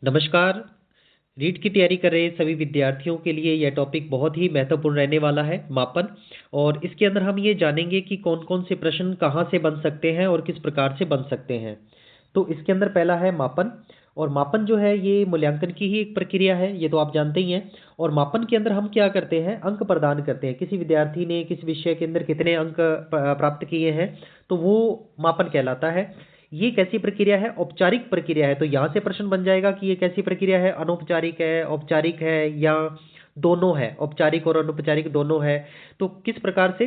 नमस्कार। रीट की तैयारी कर रहे सभी विद्यार्थियों के लिए यह टॉपिक बहुत ही महत्वपूर्ण रहने वाला है, मापन। और इसके अंदर हम ये जानेंगे कि कौन-कौन से प्रश्न कहाँ से बन सकते हैं और किस प्रकार से बन सकते हैं। तो इसके अंदर पहला है मापन। और मापन जो है ये मूल्यांकन की ही एक प्रक्रिया है, ये तो आप जानते ही हैं। और मापन के अंदर हम क्या करते हैं, अंक प्रदान करते हैं। किसी विद्यार्थी ने किस विषय के अंदर कितने अंक प्राप्त किए हैं, तो वो मापन कहलाता है। ये कैसी प्रक्रिया है, औपचारिक प्रक्रिया है। तो यहाँ से प्रश्न बन जाएगा कि ये कैसी प्रक्रिया है, अनौपचारिक है, औपचारिक है, या दोनों है, औपचारिक और अनौपचारिक दोनों है। तो किस प्रकार से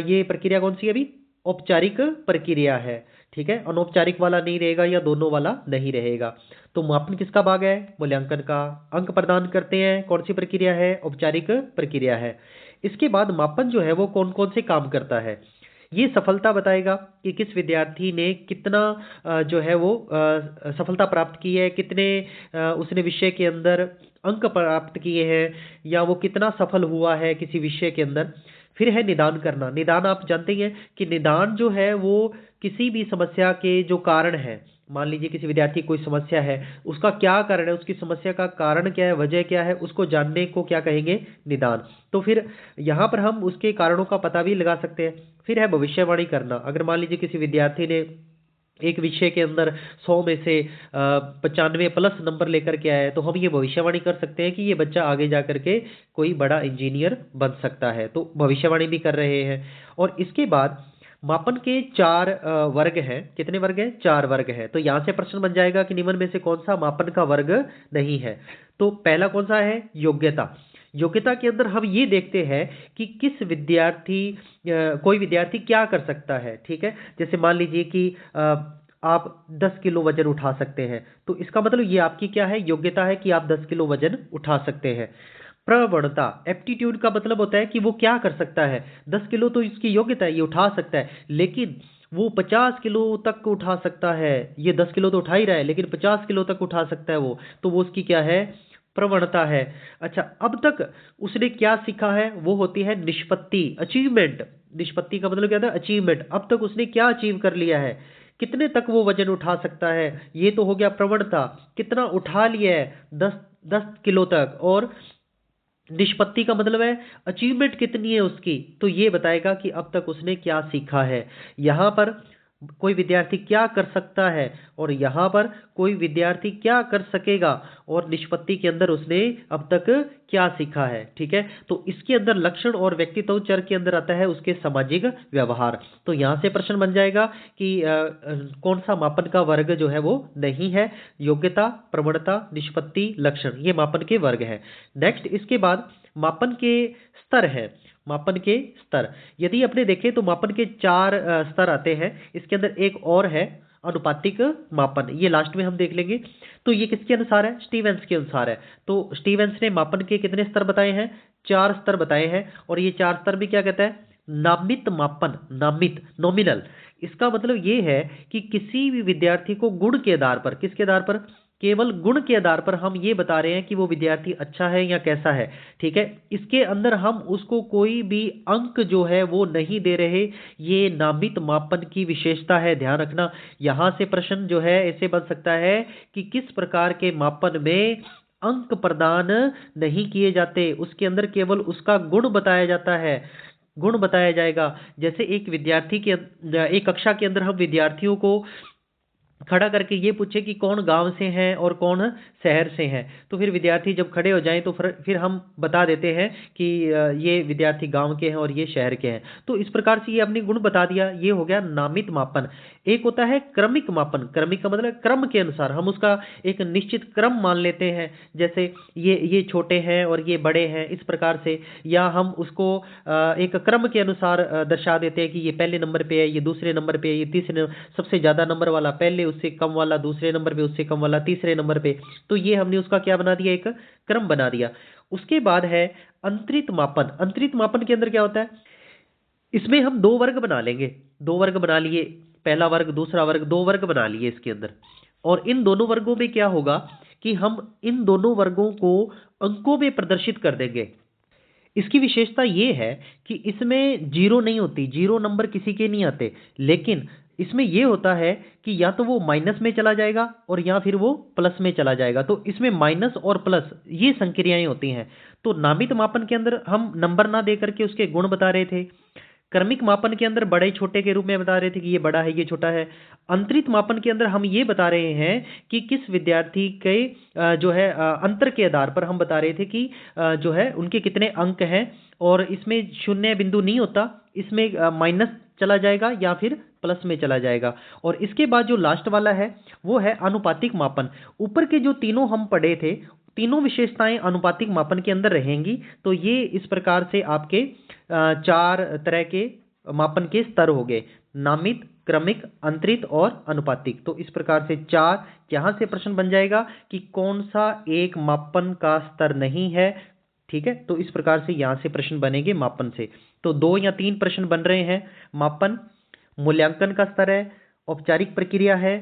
ये प्रक्रिया कौन सी है अभी, औपचारिक प्रक्रिया है। ठीक है, अनौपचारिक वाला नहीं रहेगा या दोनों वाला नहीं रहेगा। तो मापन किसका भाग है, मूल्यांकन का। अंक प्रदान करते हैं, कौन सी प्रक्रिया है, औपचारिक प्रक्रिया है। इसके बाद मापन जो है वो कौन कौन से काम करता है, ये सफलता बताएगा कि किस विद्यार्थी ने कितना जो है वो सफलता प्राप्त की है, कितने उसने विषय के अंदर अंक प्राप्त किए हैं, या वो कितना सफल हुआ है किसी विषय के अंदर। फिर है निदान करना। निदान आप जानते ही हैं कि निदान जो है वो किसी भी समस्या के जो कारण है, मान लीजिए किसी विद्यार्थी की कोई समस्या है, उसका क्या कारण है, उसकी समस्या का कारण क्या है, वजह क्या है, उसको जानने को क्या कहेंगे, निदान। तो फिर यहाँ पर हम उसके कारणों का पता भी लगा सकते हैं। फिर है भविष्यवाणी करना। अगर मान लीजिए किसी विद्यार्थी ने एक विषय के अंदर 100 में से 95 प्लस नंबर लेकर के आया है, तो हम ये भविष्यवाणी कर सकते हैं कि ये बच्चा आगे जा करके कोई बड़ा इंजीनियर बन सकता है। तो भविष्यवाणी भी कर रहे हैं। और इसके बाद मापन के चार वर्ग हैं। कितने वर्ग हैं, चार वर्ग हैं। तो यहाँ से प्रश्न बन जाएगा कि निम्न में से कौन सा मापन का वर्ग नहीं है। तो पहला कौन सा है, योग्यता। योग्यता के अंदर हम ये देखते हैं कि किस विद्यार्थी कोई विद्यार्थी क्या कर सकता है। ठीक है, जैसे मान लीजिए कि आप 10 किलो वजन उठा सकते हैं, तो इसका मतलब ये आपकी क्या है, योग्यता है कि आप 10 किलो वजन उठा सकते हैं। प्रवणता, एप्टीट्यूड का मतलब होता है कि वो क्या कर सकता है। 10 किलो तो इसकी योग्यता है, ये उठा सकता है, लेकिन वो 50 किलो तक उठा सकता है। ये 10 किलो तो उठा ही रहा है, लेकिन 50 किलो तक उठा सकता है वो, तो वो उसकी क्या है, प्रवणता है। अच्छा, अब तक उसने क्या सीखा है, वो होती है निष्पत्ति, अचीवमेंट। निष्पत्ति का मतलब क्या था, अचीवमेंट। अब तक उसने क्या अचीव कर लिया है, कितने तक वो वजन उठा सकता है, ये तो हो गया प्रवणता। कितना उठा लिया है, 10 किलो तक। और निष्पत्ति का मतलब है अचीवमेंट कितनी है उसकी, तो ये बताएगा कि अब तक उसने क्या सीखा है। यहाँ पर कोई विद्यार्थी क्या कर सकता है, और यहाँ पर कोई विद्यार्थी क्या कर सकेगा, और निष्पत्ति के अंदर उसने अब तक क्या सीखा है। ठीक है, तो इसके अंदर लक्षण और व्यक्तित्व चर के अंदर आता है उसके सामाजिक व्यवहार। तो यहाँ से प्रश्न बन जाएगा कि कौन सा मापन का वर्ग जो है वो नहीं है। योग्यता, प्रवणता, निष्पत्ति, लक्षण, ये मापन के वर्ग है। नेक्स्ट, इसके बाद मापन के स्तर है। मापन के स्तर, यदि अपने देखें तो मापन के चार स्तर आते हैं। इसके अंदर एक और है, अनुपातिक मापन, ये लास्ट में हम देख लेंगे। तो ये किसके अनुसार है, स्टीवेंस के अनुसार है। तो स्टीवेंस ने मापन के कितने स्तर बताए हैं, चार स्तर बताए हैं। और ये चार स्तर भी क्या कहता है, नामित मापन। नामित, नॉमिनल। इसका मतलब ये है कि किसी भी विद्यार्थी को गुण के आधार पर, किसके आधार पर, केवल गुण के आधार पर हम ये बता रहे हैं कि वो विद्यार्थी अच्छा है या कैसा है। ठीक है, इसके अंदर हम उसको कोई भी अंक जो है वो नहीं दे रहे। ये नामित मापन की विशेषता है, ध्यान रखना। यहां से प्रश्न जो है ऐसे बन सकता है कि किस प्रकार के मापन में अंक प्रदान नहीं किए जाते, उसके अंदर केवल उसका गुण बताया जाता है। गुण बताया जाएगा। जैसे एक विद्यार्थी के एक कक्षा के अंदर हम विद्यार्थियों को खड़ा करके ये पूछे कि कौन गांव से हैं और कौन शहर से हैं, तो फिर विद्यार्थी जब खड़े हो जाएं तो फिर हम बता देते हैं कि ये विद्यार्थी गांव के हैं और ये शहर के हैं। तो इस प्रकार से ये अपने गुण बता दिया, ये हो गया नामित मापन। एक होता है क्रमिक मापन। क्रमिक का मतलब क्रम के अनुसार हम उसका एक निश्चित क्रम मान लेते हैं, जैसे ये छोटे हैं और ये बड़े हैं, इस प्रकार से। या हम उसको एक क्रम के अनुसार दर्शा देते हैं कि ये पहले नंबर पे है, ये दूसरे नंबर पे है, ये तीसरे, सबसे ज्यादा नंबर वाला पहले, उससे कम वाला दूसरे नंबर पे, उससे कम वाला तीसरे नंबर पे। तो ये हमने उसका क्या बना दिया, एक क्रम बना दिया। उसके बाद है अंतरित मापन। अंतरित मापन के अंदर क्या होता है, इसमें हम दो वर्ग बना लेंगे। दो वर्ग बना लिए, पहला वर्ग दूसरा वर्ग, दो वर्ग बना लिए इसके अंदर। और इन दोनों वर्गों में क्या होगा कि हम इन दोनों वर्गों को अंकों में प्रदर्शित कर देंगे। इसकी विशेषता ये है कि इसमें जीरो नहीं होती, जीरो नंबर किसी के नहीं आते, लेकिन इसमें ये होता है कि या तो वो माइनस में चला जाएगा और या फिर वो प्लस में चला जाएगा। तो इसमें माइनस और प्लस ये संक्रियाएं होती हैं। तो नामित मापन के अंदर हम नंबर ना दे करके उसके गुण बता रहे थे। क्रमिक मापन के अंदर बड़े छोटे के रूप में बता रहे थे कि ये बड़ा है ये छोटा है। अंतरित मापन के अंदर हम ये बता रहे हैं कि किस विद्यार्थी के जो है अंतर के आधार पर हम बता रहे थे कि जो है उनके कितने अंक हैं। और इसमें शून्य बिंदु नहीं होता, इसमें माइनस चला जाएगा या फिर प्लस में चला जाएगा। और इसके बाद जो लास्ट वाला है वो है अनुपातिक मापन। ऊपर के जो तीनों हम पढ़े थे, तीनों विशेषताएं अनुपातिक मापन के अंदर रहेंगी। तो ये इस प्रकार से आपके चार तरह के मापन के स्तर हो गए, नामित, क्रमिक, अंतरित और अनुपातिक। तो इस प्रकार से चार यहां से प्रश्न बन जाएगा कि कौन सा एक मापन का स्तर नहीं है। ठीक है, तो इस प्रकार से यहां से प्रश्न बनेंगे मापन से। तो 2 या 3 प्रश्न बन रहे हैं। मापन मूल्यांकन का स्तर है, औपचारिक प्रक्रिया है।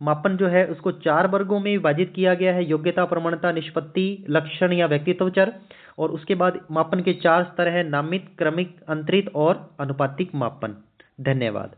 मापन जो है उसको 4 वर्गों में विभाजित किया गया है, योग्यता, प्रमाणता, निष्पत्ति, लक्षण या व्यक्तित्व चर। और उसके बाद मापन के 4 स्तर हैं, नामित, क्रमिक, अंतरित और अनुपातिक मापन। धन्यवाद।